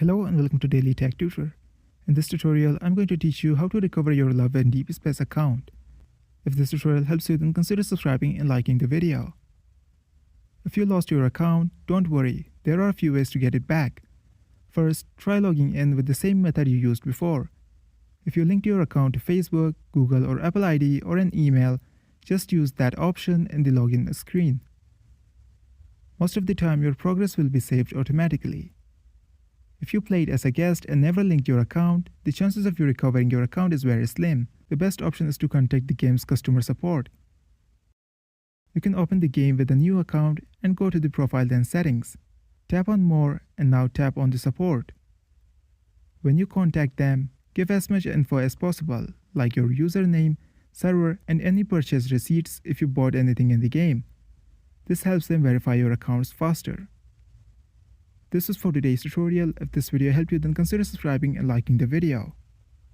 Hello and welcome to Daily Tech Tutor. In this tutorial, I'm going to teach you how to recover your Love and Deepspace account. If this tutorial helps you, then consider subscribing and liking the video. If you lost your account, don't worry, there are a few ways to get it back. First, try logging in with the same method you used before. If you linked your account to Facebook, Google or Apple ID or an email, just use that option in the login screen. Most of the time, your progress will be saved automatically. If you played as a guest and never linked your account, the chances of you recovering your account is very slim. The best option is to contact the game's customer support. You can open the game with a new account and go to the profile then settings. Tap on more and now tap on the support. When you contact them, give as much info as possible, like your username, server and any purchase receipts if you bought anything in the game. This helps them verify your accounts faster. This is for today's tutorial. If this video helped you, then consider subscribing and liking the video.